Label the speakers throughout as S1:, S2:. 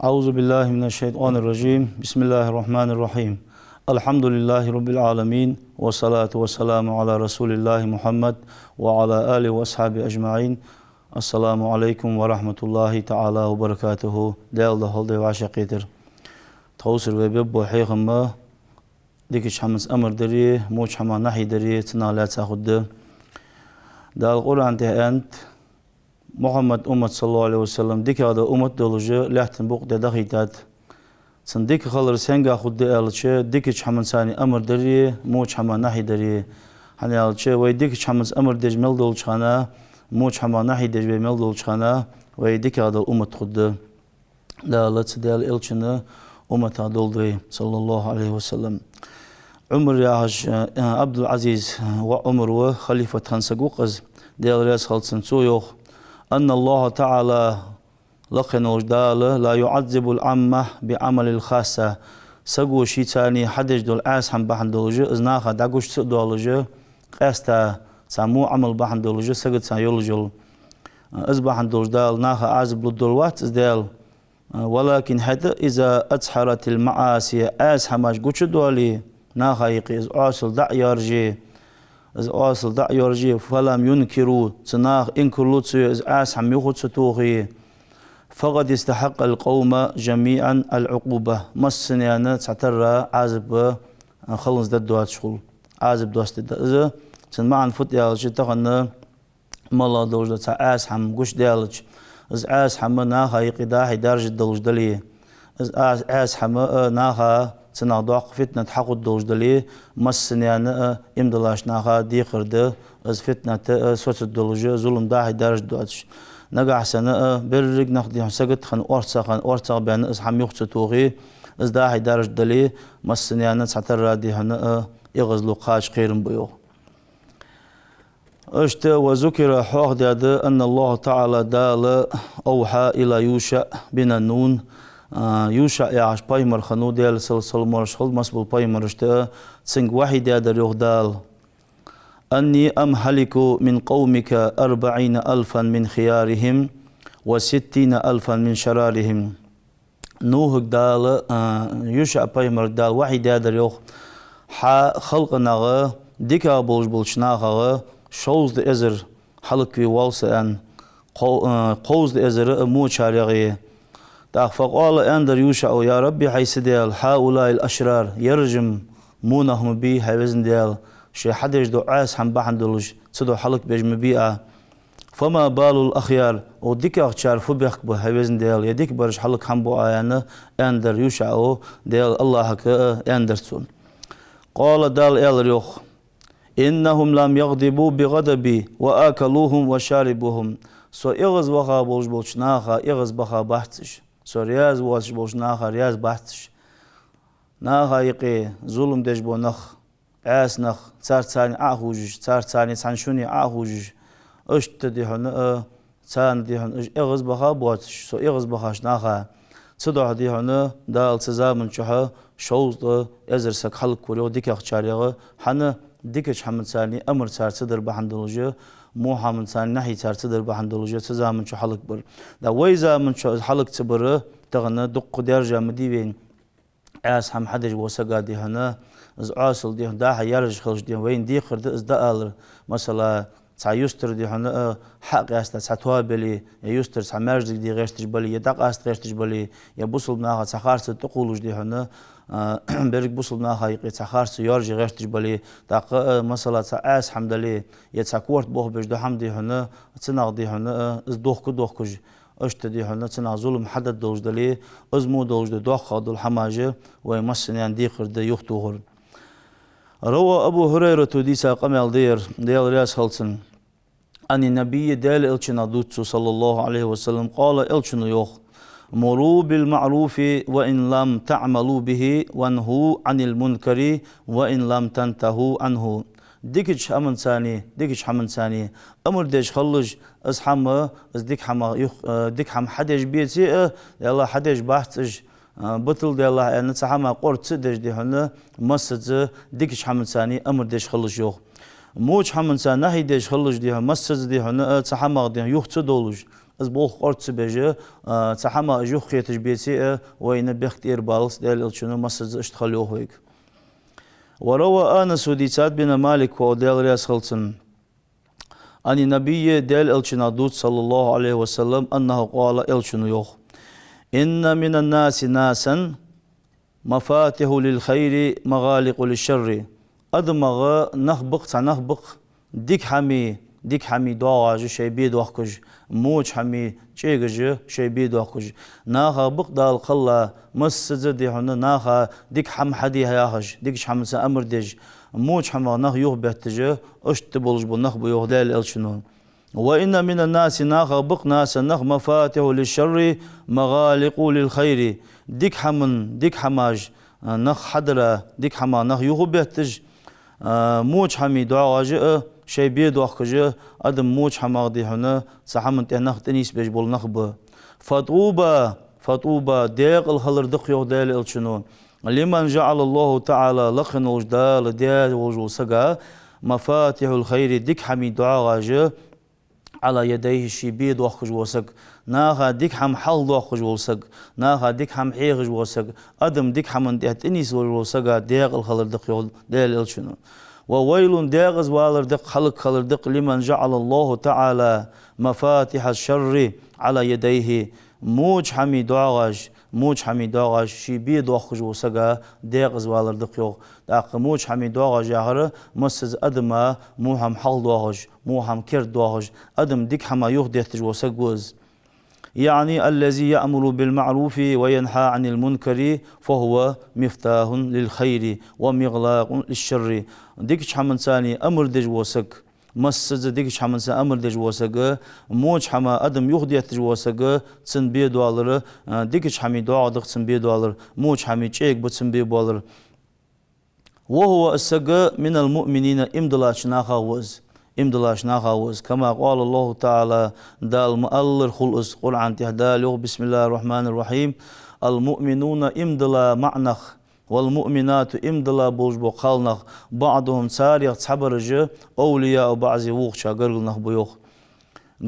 S1: أعوذ بالله من الشيطان الرجيم بسم الله الرحمن الرحيم الحمد لله رب العالمين والصلاة والسلام على رسول الله محمد وعلى آله وأصحابه أجمعين السلام عليكم ورحمة الله تعالى وبركاته دال دهول دي وعشقيتر توسر وبيب وحيغم ديكش حمس أمر دري موش حما نحي دري تنالات ساخد دال قرآن تهانت محمد أمة صلى الله عليه وسلم ديك هذا أمة دولجة لحتن بوق دخيتات سنديك خالر سنجا خد دالشة ديك حمن ثاني أمر دري موش حما نحي دري هني دالشة ويديك حمن أمر دج مل دولشخانة موش حما نحي دج بمل دولشخانة ويديك هذا أمة خد دالت دال إلشنا أمة دولدري صلى الله عليه وسلم عمر ياهج عبد العزيز وعمر وخليفة هنسقوقز دال رئيس خالصن سويوخ أن الله تعالى لقن وجدال لا يعذب العامة بعمل الخاصة سقو شيطاني حدج دول عاس هم بحن دولجة إزناخا داقوش دولجة قاستا سامو عمل بحن دولجة سقط سان يولجل إز بحن دولجدال ناخا عازب للدولوات إزدال ولكن حتى إذا أتحرت المعاصي عاس هماش قوش دولي ناخا يقي إز عاصل دع يارجي إز أصل دع يرجي فلم ينكروا تناخ إنكرلوت إز أس هم يخد ستوخي فقد استحق القوم جميعا العقوبة مسنيانا تعترى عازب خلص دوات شغل عازب دوست إذا تنمعن فوت يالج تغنى مالا دوج تا أس هم قش ديالج إز أس هم ناخا يقداح درجة دوج دلي إز أس هم ناخا تناضق فتنة حق الدوج دلي مسنيانا امدلاش ناخا ديخرد از فتنة سوت الدوج ظلم داعي درج دواتش نقع سنة برق نخدي سقط خن أورتا بين از حم يخت توغي از داعي درج دلي مسنيانا تعتر رادي هنا يغزلو قاش خيرن بيو اشت وذكر حوغ أن الله تعالى دال أوحى إلى يوشع بن نون يوشع يعش بايمر خنو ديال سلسل مرشخل مسبول بايمر اشتا تسنق واحد يادر يغدال أني أمهلك من قومك 40,000 من خيارهم و60,000 من شرارهم نوهك دال يوشع بايمر دال واحد يادر يغ خلقنا ديكا بولشناغا شوز د ازر حلق في والسان قوز د ازر مو شارغي فقال أندر يوشع يا ربي حيث ديال هؤلاء الأشرار يرجم مونهم بي حيوزن ديال شي حدش دو عاس هم بحن دولج تدو حلق بيجم بيئة فما بال الأخيار وديك أخشار فبيخ بو حيوزن ديال يديك برج حلق هم بو آيانا أندر يوشع ديال الله هك أندرسون قال دال إلريوخ إنهم لم يغضبوا بغضبي وآكلوهم وشاربوهم سو إغز بخا بولج بولشناخا إغز بخا بحثش سو رياز واتش بولش ناخا رياز بحثش ناخا يقي ظلم ديش بو نخ عاس نخ تار تاني عاهوجش تار تاني تانشوني عاهوجش اشت ديهن تان ديهن إغز بخا بواتش سو إغز بخاش ناخا تدع ديهن دال تزامن شوها شوز دو ازر سك حلق كوريو ديك اخشاريغ حنا ديكش حمد ثاني أمر تار تدر بحندلوجه مو حمد ثاني نحي تار تدر بحندلوجه تزامن شو حلق بر دا ويزا من شو حلق تبره تغنى دق درجة مديبين عاس هم حدج وسقا دي هنا از عاصل دي دا يرج خلج دي وين دي خرد از دا آلر مثلا تاع يستر دي هنا حق استا ساتوا بلي يستر تاع مرج دي غيرتج بلي يدق است غيرتج بلي يبوصل ناها تخارس تقولج دي هنا برق بوصل ناها يقي تخارس يرج غيرتج بلي دق مثلا تاع اس حمدلي يتسكورت بوه بج دو حمدي هنا تناغ دي هنا از دوخكج اشتدي هنا تنا ظلم حدد دوج دلي ازمو دوج دوخ دول حماجه ويمسن يندي خرد يختوهر روى أبو هريرة ديسا قمال ديال رياس خلصن أن النبي دال إلشنا دوتسو صلى الله عليه وسلم قال إلشنا يوخ مروا بالمعروف وإن لم تعملوا به وانهوا عن المنكر وإن لم تنتهوا عنه ديكش حمن ثاني أمر ديش خلج أصحما أز ديك حم حدش بيتي يلا حدش بحثش بطل دي الله أن تحما قرط ديش دي هنا مسجد ديكش حمن ثاني أمر ديش خلج يوخ موج حمن ثاني نهي ديش خلج دي مسجد دي هنا تحما دي يوخ تدولج از بول قرص بيجي تحما جو خيتش بيتي وين بيختير بالس ديل الشنو مسز اشتخلوه هيك. وروى أنس وديتات بن مالك وديل رياس خلصن عن النبي ديل الشنادود صلى الله عليه وسلم أنه قال الشنو يوخ إن من الناس ناسا مفاتيح للخير مغالق للشر أدمغ نخبق ديك حمي دواج شي بيد وخج موج حمي تشيغج شي بيد وخج ناها بقدال قلا مسز دي هنا ناها ديك حم حدي هياهج ديك حم امر ديج موج حم ناه يوه بهتج اشت بولج بنخ بيوه دال الشنون وإن من الناس ناها بق ناس نخ مفاتيح للشر مغالق للخير ديك حماج نخ حدرة ديك حما نخ يوه بهتج موج حمي دواج شي بيد وخج ادم موج حماغدي هنا صحمن تنخ تنيس بيج بول نخب فطوبة ديق الخلر دق يو دال الشنون لمن جعل الله تعالى لخن وجدال ديال وجو سقا مفاتيح الخير ديك حمي دعاغاج على يديه شي بيد وخج وسق ناها ديك حم حل وخج وسق ناها ديك حم حيغج وسق ادم ديك حمن تنيس وسقا ديق الخلر دق يو دال الشنون وويل داغز والردق خلق لمن جعل الله تعالى مفاتيح الشر على يديه موج حمي دعاغاج شي بيد وخج وسقا داغز والردق يو داق موج حمي دعاغاج يغر مسز ادما موهم حل دعاغاج موهم كرد دعاغاج ادم ديك حما يهديتج وسقوز يعني الذي يأمر بالمعروف وينهى عن المنكر فهو مفتاح للخير ومغلاق للشر ديك حمن ثاني امر دج وسق مسز ديك حمن ثاني امر دج وسق موج حما ادم يهدي دج وسق تسن بي دولار ديك حمي دعاء دق تسن بي دولار موج حمي تشيك بتسن بي دولار وهو السق من المؤمنين امدلاش ناخوز كما قال الله تعالى دال مؤلر خلص قرآن تهدال بسم الله الرحمن الرحيم المؤمنون امدلا معنخ والمؤمنات امدلا بوج بقالنخ بعضهم ساريق صبرج أولياء بعض وقشا قرقلنخ بيوخ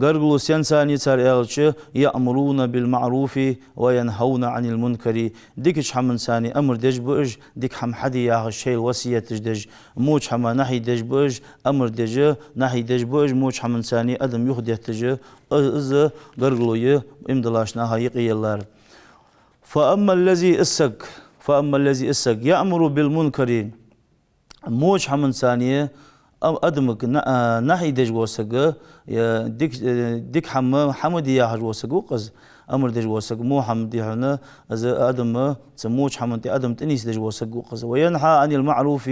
S1: قرقلو سينساني تاريالش يأمرون بالمعروف وينهون عن المنكر ديكش حمن ساني أمر دج بوج ديك حم حدي ياغ الشيء الوصية دج موج حما نحي دج بوج أمر دج نحي دج بوج موج حمن ساني أدم يهدي تج إز قرقلو امدلاشناها يقيلار فأما الذي اسك يأمر بالمنكر موج حمن ساني أدمك نحي دج وسق ديك حمد يا حج وسق وقز أمر دج وسق مو حمدي هنا از أدم تسموش حمد أدم تنيس دج وسق وقز وينهى عن المعروف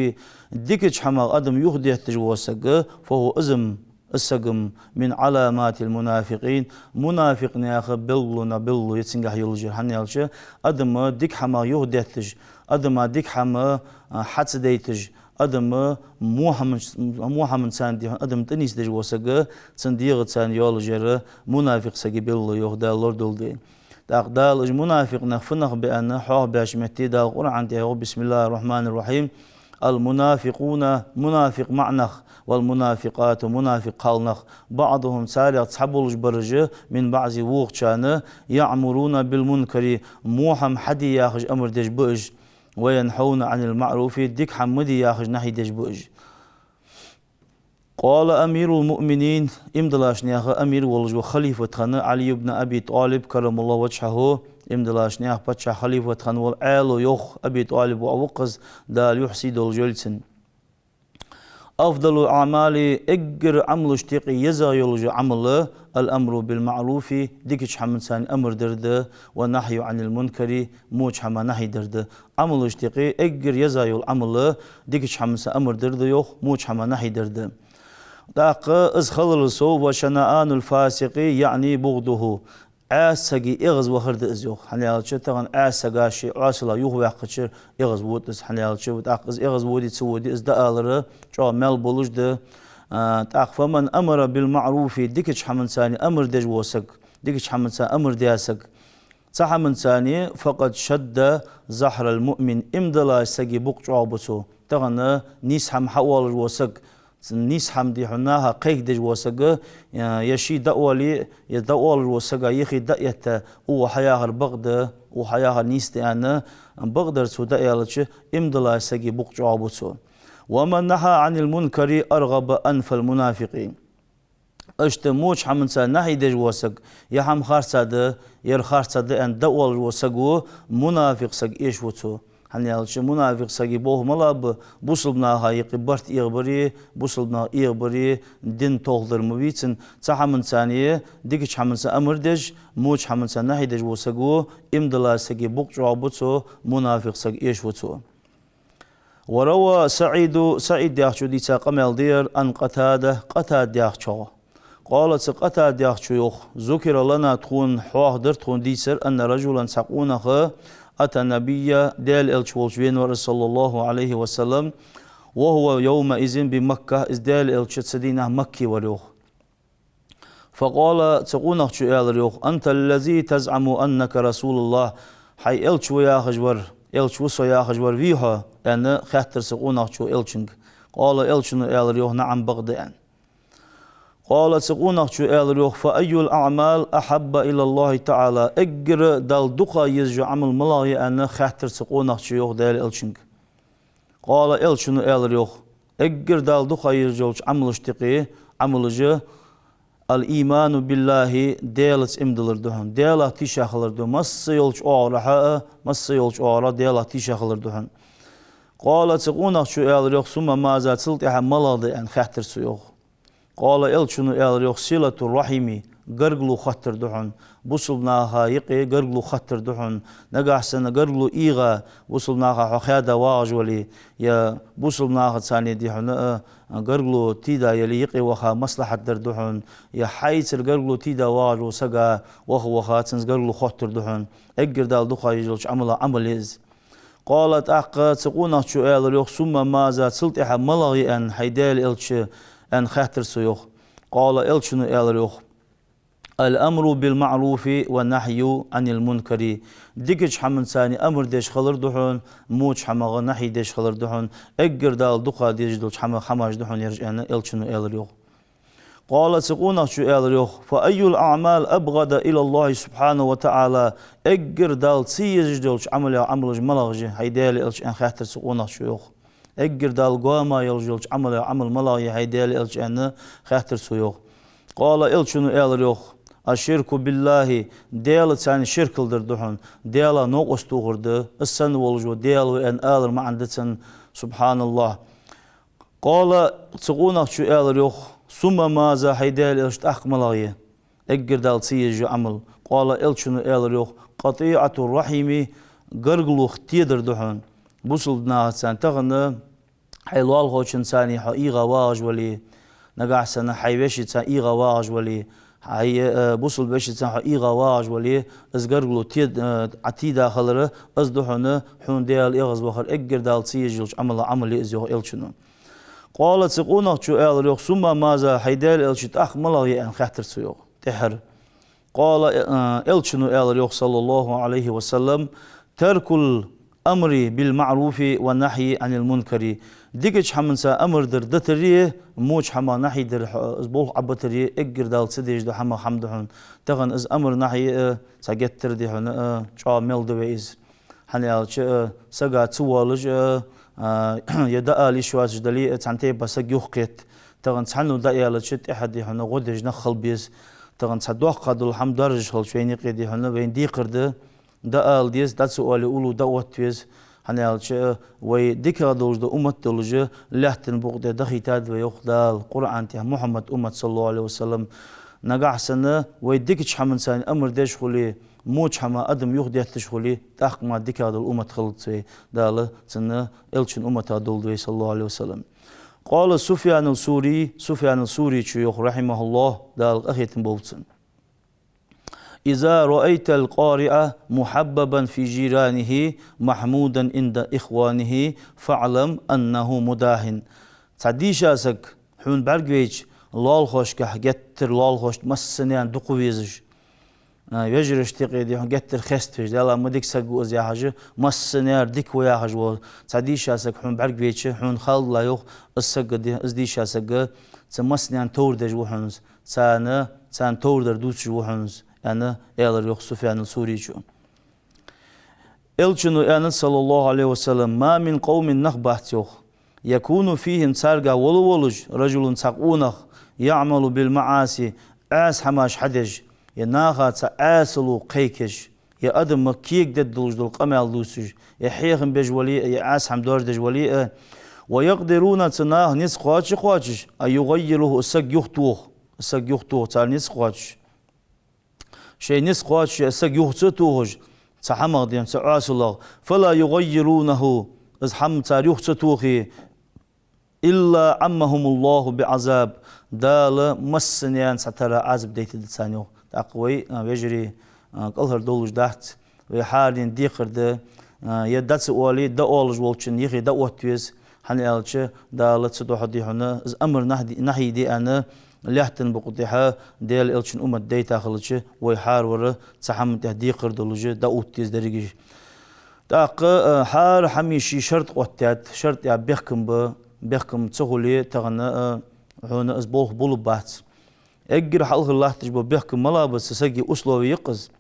S1: ديك حما أدم يهدي دج وسق فهو إزم السقم من علامات المنافقين منافق ناخ بلو يتسنجح يلجر حنيالش أدم ديك حما يهدي دج أدم ديك حما حتس ديتج أدم موهم ساندي أدم تنيس دج وسق تنديغ تسان يولجر منافق سقي بلو يهدى لوردول دي دال منافق نخفنخ بأن حوه باشمتي دال قرآن تيهو بسم الله الرحمن الرحيم المنافقون منافق معنخ والمنافقات منافق قالنخ بعضهم سالع تصحبولج برج من بعض وقتشان يعمرون بالمنكر موهم حدي ياخج أمر دج بؤج وينحون عن المعروف ديك حمدي ياخج نحي دج بؤج قال أمير المؤمنين امدلاش نياخ أمير ولج وخليفة خان علي بن أبي طالب كرم الله وجهه امدلاش نياخ بتشا خليفة خان والعيل يخ أبي طالب وأوقز دال يحسد الجلسن أفضل الأعمال إجر عمل اشتقي يزا يلج عمل الأمر بالمعروف ديكش حمن ساني أمر درد ونحي عن المنكر موج حما نحي درد عمل اشتقي إجر يزا يل عمل ديكش حمن ساني أمر درد يخ موج حما نحي درد داق إز خلصو وشنآن الفاسق يعني بغضه عاسقي إغز وخرد إزيوخ حنيالش تغن عاسقاشي عاسلا يوه وقتشر إغز وودس حنيالش داق إز إغز وودي تسودي إز دالر جو مال بولج ده داق فمن أمر بالمعروف ديكش حمن ساني أمر دج وسق ديكش حمن ساني أمر دياسق صح من ساني فقد شد زحر المؤمن امدلا سقي بوق جوابسو تغن نيس حم حوال وسق نيس حمدي حناها قيك دج وسجا يشي دأولي يدأول وسجا يخي دأيته هو حياه البغد وحياه نيست أنا بغدر سودا يالش إمدلا سجي بقج عبوسو ومن نهى عن المنكر أرغب أنف المنافقين اشتموش حمنسا نهي دج وسج يحم خارساده ير خارساده أن دأول وسجو منافق سج إيش وتو هنيالش منافق سجي بوه ملاب بوصلنا هاي قبرت إغبري بوصلنا إغبري دين تولدر مبيتن تحمن ثانية ديكش حمنسا أمر دج موش حمنسا نهي دج وسجو إمدلا سجي بوق جوابتو منافق سج إيش وتو وروى سعيد يحشو دي قمل دير أن قتاد يحشو قالت قتاد يحشو ذكر لنا تخون حواه تخون ديسر أن رجلا سقونه أتى النبي ديل الشولشوين صلى الله عليه وسلم وهو يومئذ بمكة إذ ديل الشتسدينه مكي وريوخ فقال تقونك شو ريوخ أنت الذي تزعم أنك رسول الله حي الشو يا خجور الشو يا خجور فيها أنا خاطر سقونك شو الشنك قال الشنو ريوخ نعم بغدان قال سقونك شو ريوخ فأي الأعمال أحب إلى الله تعالى اجر دال دقا يزجو عمل ملاي أنا خاطر سقونك شو يوخ دال الشنك قال الشنو ريوخ اجر دال دقا يزجو عمل اشتقي عمل جه الإيمان بالله ديلت امدلر دهن ديلا تيشاخلر دهن مس يولش أورها مس يولش أورا ديلا تيشاخلر دهن قال سقونك شو ريوخ ثم ماذا تلتها ملاي أن خاطر سيوخ قال شنو ريوخ صلة الرحم قرقلو خطر دحن بوصلناها يقي قرقلو خطر دحن نقاحسن قرقلو إيغا بوصلناها حخادة واجولي يا بوصلناها ثاني دي حنا قرقلو تيدا يلي يقي وخا مصلحة در دحن يا حيث قرقلو تيدا واجو سقا وخا تنز قرقلو خطر دحن اقر دال دخا يجلش عمل قالت سقونا شو ريوخ ثم ماذا سلتها ملغي أن حيدال إلش أن خاطر سيوخ قال شنو ريوخ الأمر بالمعروف والنهي عن المنكر ديكش حمن ثاني أمر ديش خلر دحون موش حمغ نحي ديش خلر دحون اقر دال دقا ديش دلش حماش دحون يرجعنا شنو ريوخ قال سقونا شو ريوخ فأي الأعمال أبغض إلى الله سبحانه وتعالى اقر دال سيج دلش عمل ملغجي هيدال أن خاطر سقونا شيوخ اقر دال قواما يلجلش عمل ملاي هيدال إلش أن خاطر سيوخ قال شنو ريوخ الشرك بالله ديال ثاني شرك الدردحون ديال نوق استوغرد السن والجو ديال وان آلر ما عندتن سبحان الله قال تقونا شو ريوخ ثم ماذا هيدال إلش تأخملاي اقر دال سيج عمل قال شنو ريوخ قطيعة الرحم قرقلو ختيدر دحون بوصلنا سان تغنى حيلوال خوشن ثاني حقيقة واج ولي نقع سنة حيوشي ثاني واج ولي هي بوصل بشي ثاني حقيقة واج ولي ازقرقلو تيد عتيدا خلره ازدحونه حون ديال اغز وخر اقر دال سيجلش عمل ازيوه الشنو قالت سقونا شو ريوخ ثم ماذا حيدال الشت اخمله ان خاطر سيوخ تحر قال شنو ريوخ صلى الله عليه وسلم ترك أمري بالمعروف والنهي عن المنكر ديكش حمنسا أمر در دتريه موج حما نحي در بول عبتريه اقر دال سديج دو حما حمدهن تغن از أمر نحي ساقتر دي هن شا ميل دويز هنيالش ساقا توالج يدا آلي شواج دالي تعنتي بساق يوخيت تغن تحنو دايالش احد دي هن غدج نخل بيز تغن تدوخ قادل حمد درج هل شويني قيدي هن بين دي قرده دا آل ديز دا سؤالي أولو دا واتويز هنالش وي ديكا دولج دا أمت دولج لحتن بغدا دخيتاد ويخدال قرآن تيه محمد أمت صلى الله عليه وسلم نقع سنة وي ديكش حمن ساني أمر ديش خولي موش حما أدم يخديتش خولي تاق ما ديكا دول أمت خلط وي دال سنة إلشن أمت دول صلى الله عليه وسلم قال سفيان السوري شيوخ رحمه الله دال أخيتن بولتسن إذا رأيت القارئ محببا في جيرانه محمودا عند إخوانه فاعلم أنه مداهن تعديشاسك حون برقويج لال خوش كحجتر لال خوش مسنيان دقويزج يجرش تقيدي جتر خست فيش يلا مديك سجوز يا حاجة مسنير ديك ويا حاجة وتعديش أسك حون بعرق بيتش حون خال لا يخ السجد أزديش أسك تمسني عن تور دج وحنز تان تور در دوتش وحنز أنا يلا يخ سفيان السوري شو إلشنو أنا صلى الله عليه وسلم ما من قوم نخبحت يخ يكون فيهم سارقا ولج رجل تقونخ يعمل بالمعاصي أس حماش حدج يناغا تأسلو قيكش يا أدم مكيك ددلج دل قمال دوسج يحيخن بجولي يا أس حمدور دجولي ويقدرون تناه نس قواتش أيغيره السق يختوه تال نس قواتش شيء نس قواتش السق يختوه تحمق دين تأسلو فلا يغيرونه إذ حم تال يختوه إلا عمهم الله بعذاب دال مسنيان سترى عذاب ديت الثانيو تقوي ويجري قلهر دولج دحت ويحالين ديقر ده يدات سؤالي دا أولج والشن يخي دا واتويز حنيالش دا لتصدو حدي هنا إذ أمر نحي دي أنا لحتن بقطيحة ديال إلشن أمت ديتا خلتش ويحار ورا تحمل ديقر دولج دا واتويز دريجي تاق حار حميشي شرط قوتيات شرط يا بيحكم تسهولي تغنى هنا أسبوع بولو بات أجر حلق الله تجبو بيحكم ملابس سجي أسلو يقز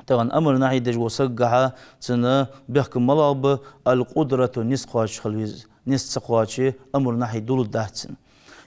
S1: تغن أمر ناحية تجبو سجها سنة بيحكم ملاب القدرة نسقاش خلويز نسقاش أمر ناحية دول دهتسن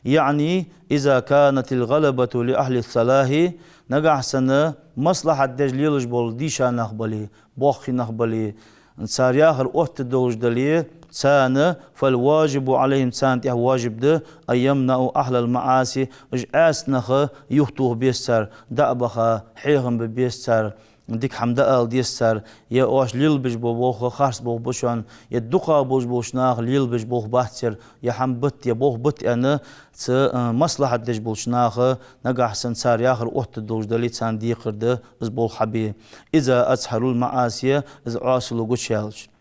S1: يعني إذا كانت الغلبة لأهل الصلاح نجح سنة مصلحة دجليل جبول ديشا نخبلي بوخي نخبلي نسارياخر أوت دولج دليه سانة فالواجب عليهم سانة واجب ده أن يمنعوا أهل المعاصي إجاس نخ يختوه بيستر دعبخا حيهم ببيستر ديك حمداء ديستر يا أوش ليل بجبو بوخ خارس بوخ بشان يا دقا بوش بوشناخ ليل بجبوخ بحتر يا حمبت يا بوخ بت أنا مصلحة دج بوشناخ نجح سنسار ياخر أوت الدوج دليت سان ديقر ده بول حبي إذا أسحروا المعاصي إذا عاصلوا قشالش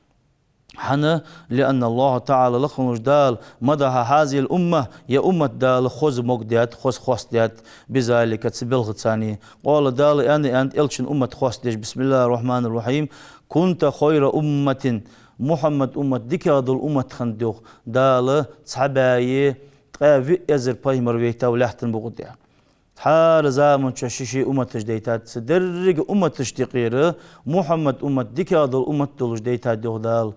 S1: حنا لأن الله تعالى لخنوش دال مدح هذه الأمة يا أمة دال خوز مقديات خوز خوستيات بذلك تسبلغ ثاني قال دال أنت إلشن أمة خوستيش بسم الله الرحمن الرحيم كنت خير أمة محمد أمة ديكاد الأمة خندوخ دال صحابي تقافي أزر بايمر بيتا ولحتن بقديا حار زامن تششي أمة تجديتات سدرق أمة تشتقير محمد أمة ديكاد الأمة دولج ديتات دال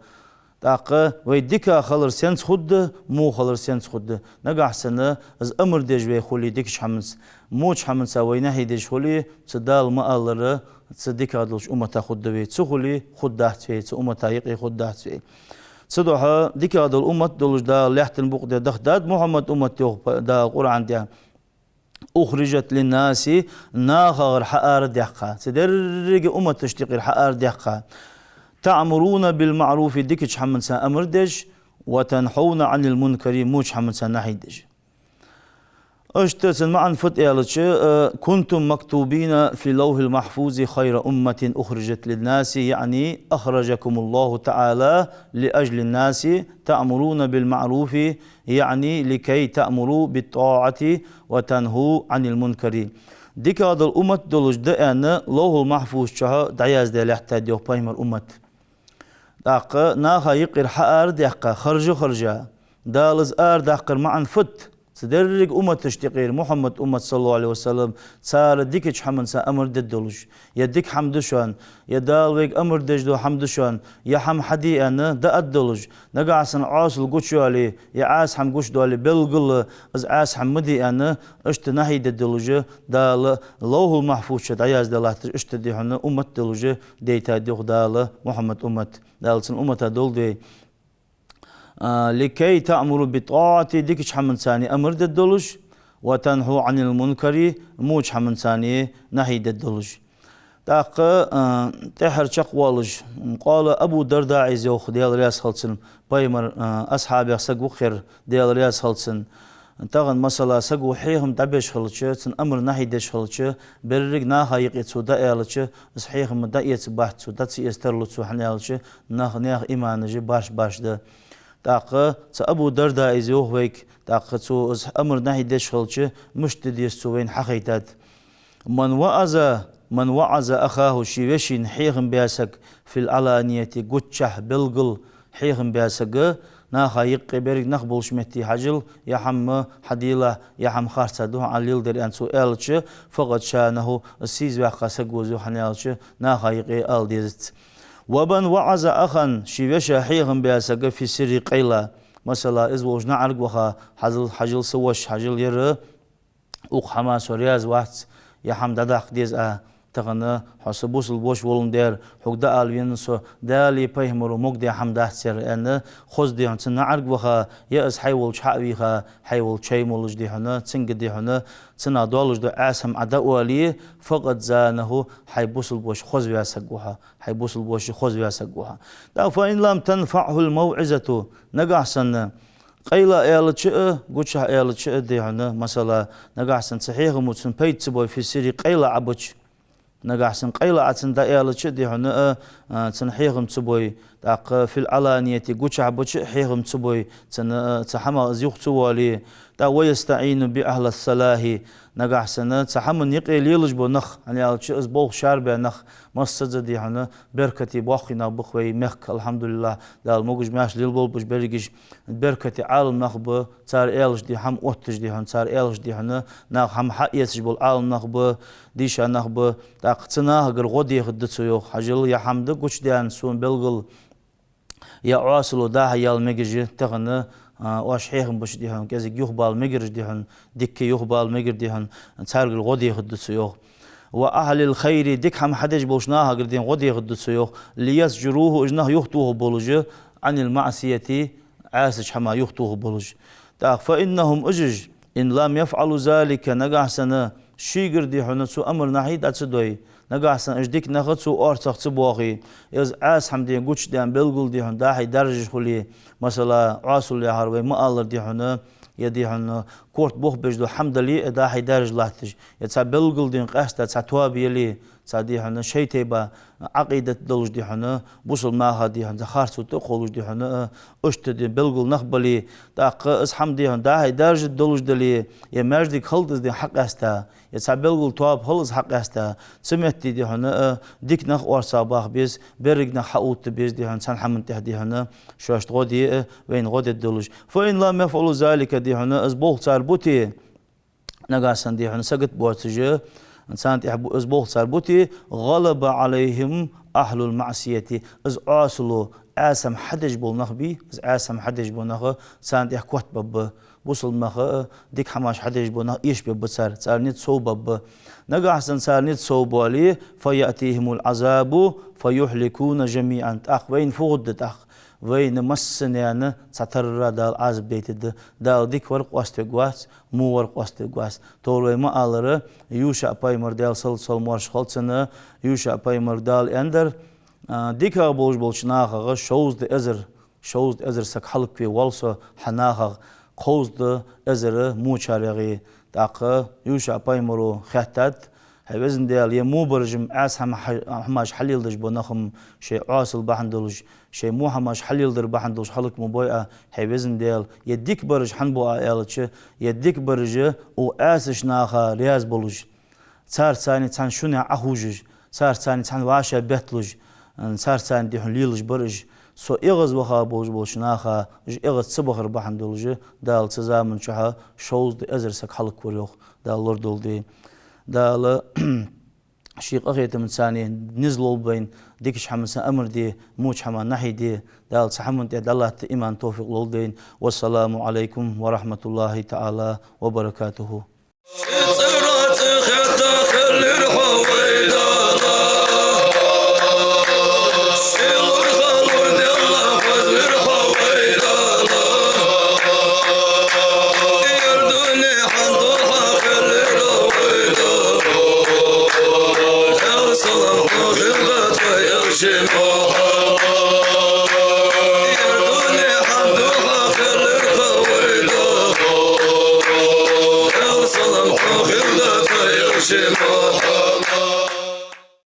S1: تاق ويديكا خلر سنس خد مو خلر سنس خد نجح سنة از أمر ديج بي خولي ديكش حمنس موش حمنس وينهي ديج خولي تدال ما ألر تصديكا دلش أمتا خد بي تخولي خد دهت في تأمتا يقي خد دهت في صدوحا ديكا دل أمت دلش دا لحتن بوق دا دخداد محمد أمت دا القرآن دا أخرجت للناس ناغر حقار ديقا تدرق أمت تشتقي حقار ديقا تعمرون بالمعروف ديكش حمد سان أمر دج وتنحون عن المنكر موش حمد سان نحي دج اشتسن معا فتيالتش كنتم مكتوبين في لوح المحفوظ خير أمة أخرجت للناس يعني أخرجكم الله تعالى لأجل الناس تأمرون بالمعروف يعني لكي تأمروا بالطاعة وتنهوا عن المنكر ديك هذا الأمة دولج دأنا لوح المحفوظ شها دعياز دي لحتاد يوه بايمر أمة داق ناخا يقر حقار داقا خرجا دالز آر داقر معا فت تدرق أمة تشتقير محمد أمة صلى الله عليه وسلم صار ديكش حمد سا أمر ددولج يا ديك حمدشان يا دالويك أمر دجدو حمدشان يا حم حدي أنا دا أدولج نقع سن عاصل قوشو علي يا عاس حم قوش دولي بلقل از عاس حمدي أنا اشت نهي ددولج دال لوه المحفوظ شد عياز دالات اشت دي حنا أمة دولج ديتا ديخ دال محمد أمة دال سن أمة دول دي لكي تأمروا بطاعة ديكش حمن ثاني أمر ددولج وتنهوا عن المنكر موج حمن ثاني نهي ددولج تاق تحر شقوالج قال أبو درداء عزيوخ ديال رياس خلصن بايمر أصحابي سقو خير ديال رياس خلصن تاغن مسألة سقو حيهم دبش خلص أمر نهي دش خلص برق ناها يقيتسو دائلش صحيهم دائيت بحث داتسي يسترلتسو حنيالش ناخ إيمانجي باش ده تاق أبو درداء إزيوه ويك تاق أمر نهي دش خلش مشتدي السوين حقيتات من وأذى من وعظ أخاه شيوشين حيغم بياسك في العلانية قتشه بلغل حيغم بياسك ناخا يقبرك نخبل شمتي حجل يحم حديلة يحم خارصة دوه عليل در أنسو ألتش فقط شانه السيز واقع سقوزو حنيالش ناخا يقي أل ديزت وبن وعظ أخا شيوشا حيغم بياسك في سر قيلة مثلا إزوج نعرق وخا حجل سوش حجل ير أوق حماس ورياز وقت يحم دادق ديز تغنى حسبوس البوش ولندير حقدا الوينسو دالي بيهمرو مقدي حمدات سير أن خوز دي هن تنعرق وخا يأس حيول شعبي خا حيول شيمولج دي هنا تنق دي هنا تنا دولج دو عاسم عداوالي فقط زانه حيبوس البوش خوز بياسقوها حيبوس البوش خوز بياسقوها دا فإن لم تنفعه الموعظة نقعسن قيلا إيالتشئ قوشها إيالتشئ دي هنا مثلا نقعسن صحيح موتسن بيت سبوي في سيري قيلا عبوش نجاحسن قيل عتن دائرة شدي هنا تنحيهم تبوي داق في العلانية قوش عبوش حيهم تبوي تحمى زيوخ توالي دا ويستعين بأهل الصلاح نجاحسن تحمى يقي ليلج بنخ يعني على شيء أسبوع شاربة نخ مسجد دي هنا بركتي باخينا بخوي مخ الحمد لله دا الموجج ماش ليلبول بش بريجش بركتي عالم نخب صار إيلج دي هم أوتج دي هن صار إيلج دي هنا نخ هم حقيتش بول عالم نخب ديش نخب دا قتناه غير غدي غدتو يوخ حجل يا حمد قوش ديان سون بلغل يا عاصلو دا يال مجج تغنى واش حيهم بش ديهن كذا يخبال مجرج ديهن دك يخبال مجر ديهن تارجل غدي غدتو يوخ وأهل الخير ديك هم حدش بوشناها قردين غدي غدتو يوخ ليسجروه اجناه يخطوه بولج عن المعصية عاسج حما يخطوه بولج فإنهم أجج إن لم يفعلوا ذلك نجحسنا شي قردي حنسو أمر نحيد أتصدوي نجحسن أجديك نخدسو أرتخ تبواخي إذ عاس حمدين قوش ديان بلغل دي حن داحي درج خلي مثلا عاصل يهاروي مقالر دي حن يدي حن كورت بوخ بجدو حمد لي داحي درج لاتج يتسا بلغل دين قاستا تسا توابي لي دي حن شي تيبا عقيدة دلج دي حن بوصل ماها دي حن زخارسو تقولج دي حن اشت دي بلغل نخبلي داق إز حمدي حن داحي درج دلج دلي يمرج دي خلطز دي حق استا يتسا بلغل تواب خلص حق استا سمعت دي حن ديك نخ ورصاباخ بيز برق نخ حقوت بيز دي حن سان حمن دي حن شاشت غودي وين غودي الدلج فإن لم يفعلوا ذلك دي حن إز بوخ صار بوتي نقاسن دي حن سقط بوتجي إنسان تحب أسبوع صار بوتي غلب عليهم أهل المعصية إز أصلوا آسم حدج بالنخبي إز آسم حدج بالنخ إنسان تحكوت بب بوصل نخ ديك حماش حدج بالنخ إيش ببصار صار نيت صوب بب نجا حسن صار نيت صوب عليه فيأتيهم العذاب فيهلكون جميعا أخ وين فوضت أخ وين مسنيان ستر دال عذاب ديت دال ديك ورق واستقواس مو ورق واستقواس تولوي ما على يوشع بايمر دال سل مارش خلصنا يوشع بايمر دال اندر ديك بولش بولشناخ shows the ezر سك حلق في والسو حناخ قوز the ezر مو شارغي داق يوشع بايمرو خاتت هبزن ديال يمو برجم عاس هماش حليل دج بنخم شيء عاصل بحندلج شيء مو هماش حليل در بحندلج حلق مبويا هبزن ديال يديك برج حنبو آيالتش يديك برج او آسش ناخا رياز بولج صار ثاني تان شنو أخوجج صار ثاني تان واشا بيتلج صار ثاني ديهن ليلج برج سو إغز وخا بولش ناخا إغز صبغر بحندلج دال تزامن شها shows the ezر سك حلق وريوخ دال لردول دي دال شيق أخيت من ثاني نزلوا بين ديكش حمسا أمر دي موش حما نحي دي دال سحمن دي الله إيمان توفيق للدين والسلام عليكم ورحمة الله تعالى وبركاته. Jim